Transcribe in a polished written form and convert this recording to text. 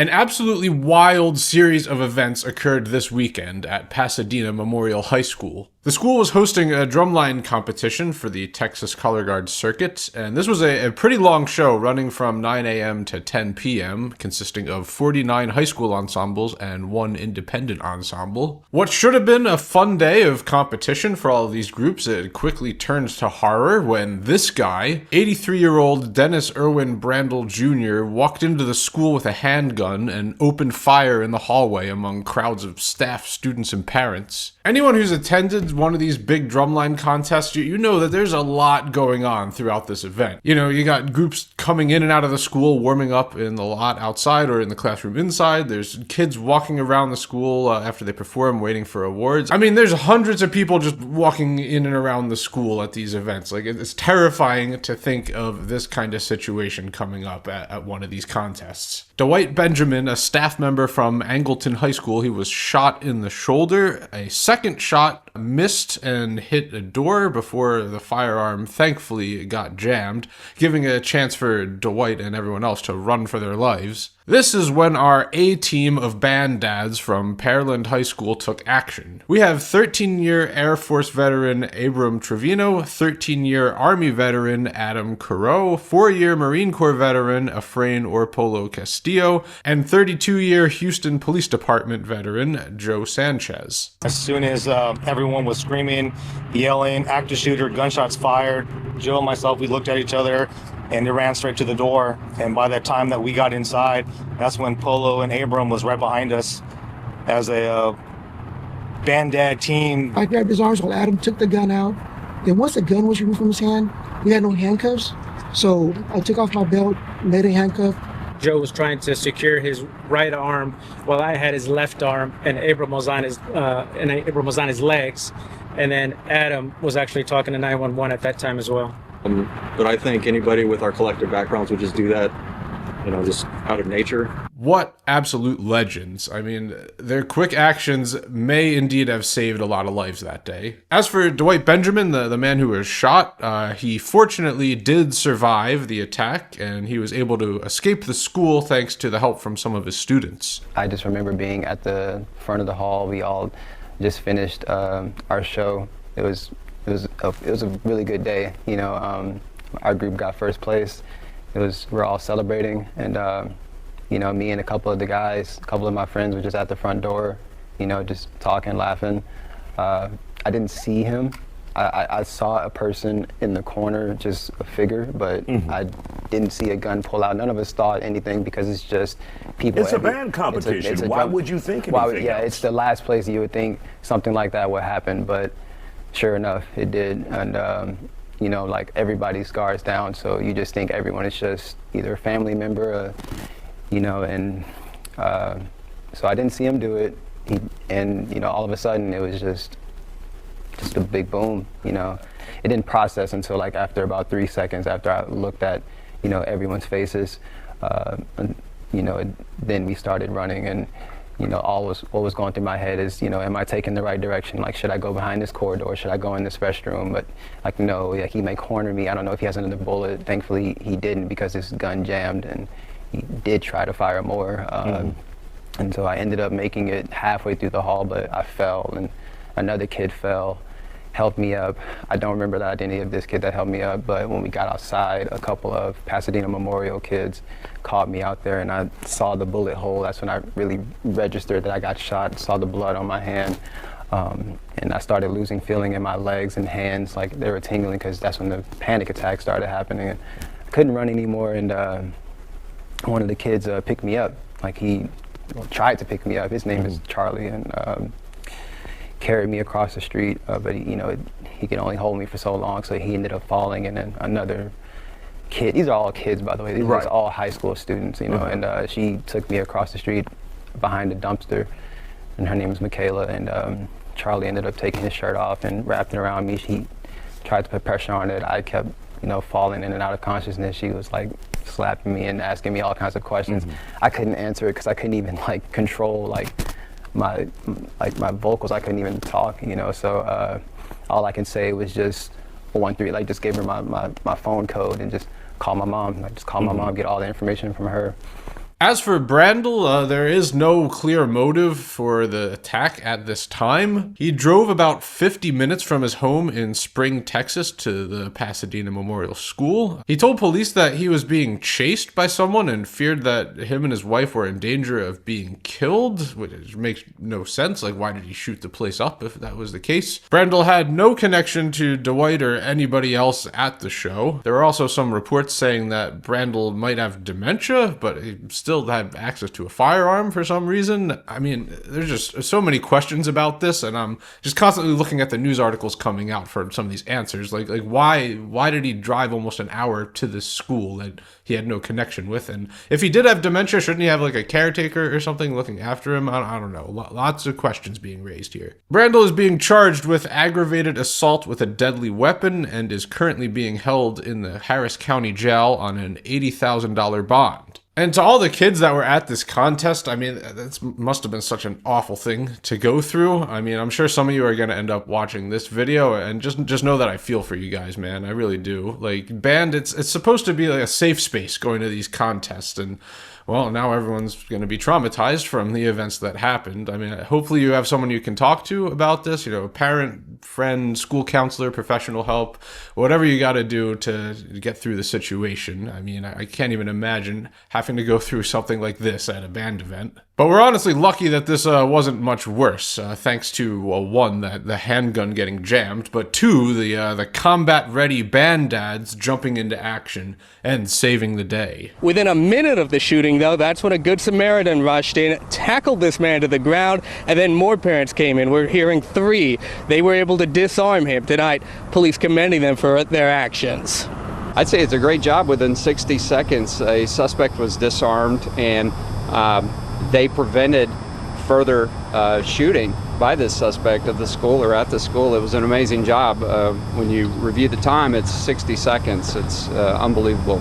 An absolutely wild series of events occurred this weekend at Pasadena Memorial High School. The school was hosting a drumline competition for the Texas Color Guard circuit, and this was a pretty long show running from 9 a.m. to 10 p.m., consisting of 49 high school ensembles and one independent ensemble. What should have been a fun day of competition for all of these groups, it quickly turned to horror when this guy, 83-year-old Dennis Irwin Brandel Jr., walked into the school with a handgun and opened fire in the hallway among crowds of staff, students, and parents. Anyone who's attended one of these big drumline contests, you know that there's a lot going on throughout this event. You know, you got groups coming in and out of the school, warming up in the lot outside or in the classroom inside. There's kids walking around the school after they perform, waiting for awards. I mean, there's hundreds of people just walking in and around the school at these events. Like, it's terrifying to think of this kind of situation coming up at one of these contests. Dwight Benjamin, a staff member from Angleton High School, he was shot in the shoulder. A second shot missed and hit a door before the firearm thankfully got jammed, giving a chance for Dwight and everyone else to run for their lives. This is when our A-team of band dads from Pearland High School took action. We have 13-year Air Force veteran Abram Trevino, 13-year Army veteran Adam Carreau, 4-year Marine Corps veteran Efrain Orpolo Castillo, and 32-year Houston Police Department veteran Joe Sanchez. As soon as everyone was screaming, yelling, active shooter, gunshots fired, Joe and myself, we looked at each other and they ran straight to the door. And by the time that we got inside, that's when Polo and Abram was right behind us as a band-dad team. I grabbed his arms while Adam took the gun out. And once the gun was removed from his hand, we had no handcuffs. So I took off my belt, made a handcuff. Joe was trying to secure his right arm while I had his left arm, and Abram was on his legs. And then Adam was actually talking to 911 at that time as well. But I think anybody with our collective backgrounds would just do that, just out of nature. What absolute legends. I mean, their quick actions may indeed have saved a lot of lives that day. As for Dwight Benjamin, the man who was shot, he fortunately did survive the attack, and he was able to escape the school thanks to the help from some of his students. I just remember being at the front of the hall. We all just finished our show. It was a really good day. Our group got first place. We're all celebrating, and me and a couple of my friends were just at the front door, just talking, laughing. I didn't see him. I saw a person in the corner, just a figure, but I didn't see a gun pull out. None of us thought anything because it's just people. It's a band competition. Why would you think anything else? It's the last place you would think something like that would happen, but sure enough, it did. And like everybody's guards down, so you just think everyone is just either a family member, so I didn't see him do it, and all of a sudden it was just a big boom. It didn't process until like after about 3 seconds after I looked at everyone's faces, then we started running, and what was going through my head is, am I taking the right direction? Like, should I go behind this corridor? Should I go in this restroom? But no, he may corner me. I don't know if he has another bullet. Thankfully, he didn't, because his gun jammed, and he did try to fire more. And so I ended up making it halfway through the hall, but I fell, and another kid fell, helped me up. I don't remember the identity of this kid that helped me up, but when we got outside, a couple of Pasadena Memorial kids caught me out there, and I saw the bullet hole. That's when I really registered that I got shot, saw the blood on my hand, and I started losing feeling in my legs and hands, like they were tingling, because that's when the panic attack started happening. And I couldn't run anymore, and one of the kids picked me up. Like, he tried to pick me up. His name is Charlie, and carried me across the street, but he could only hold me for so long, so he ended up falling, and then another kid, these are all kids, by the way, these are all high school students, and she took me across the street behind a dumpster, and her name is Michaela, and Charlie ended up taking his shirt off and wrapped it around me. She tried to put pressure on it. I kept falling in and out of consciousness. She was like slapping me and asking me all kinds of questions. I couldn't answer it because I couldn't even control my vocals. I couldn't even talk, so all I can say was just 1-3, just gave her my phone code and just call my mom, my mom, get all the information from her. As for Brandel, there is no clear motive for the attack at this time. He drove about 50 minutes from his home in Spring, Texas to the Pasadena Memorial School. He told police that he was being chased by someone and feared that him and his wife were in danger of being killed, which makes no sense. Like, why did he shoot the place up if that was the case? Brandel had no connection to Dwight or anybody else at the show. There were also some reports saying that Brandel might have dementia, but he still had access to a firearm for some reason. I mean, there's just so many questions about this, and I'm just constantly looking at the news articles coming out for some of these answers. Like why did he drive almost an hour to this school that he had no connection with? And if he did have dementia, shouldn't he have like a caretaker or something looking after him? I don't know. Lots of questions being raised here. Brandel is being charged with aggravated assault with a deadly weapon and is currently being held in the Harris County Jail on an $80,000 bond. And to all the kids that were at this contest, I mean, that must have been such an awful thing to go through. I mean, I'm sure some of you are going to end up watching this video, and just know that I feel for you guys, man. I really do. Like, band, it's supposed to be like a safe space going to these contests, and well, now everyone's going to be traumatized from the events that happened. I mean, hopefully you have someone you can talk to about this, you know, a parent, friend, school counselor, professional help, whatever you got to do to get through the situation. I mean, I can't even imagine having to go through something like this at a band event. But we're honestly lucky that this wasn't much worse, thanks to, well, one, the handgun getting jammed, but two, the combat-ready band dads jumping into action and saving the day. Within a minute of the shooting, though, that's when a Good Samaritan rushed in, tackled this man to the ground, and then more parents came in. We're hearing 3. They were able to disarm him tonight, police commending them for their actions. I'd say it's a great job. Within 60 seconds, a suspect was disarmed, and they prevented further shooting by this suspect of the school or at the school. It was an amazing job. When you review the time, it's 60 seconds. It's unbelievable.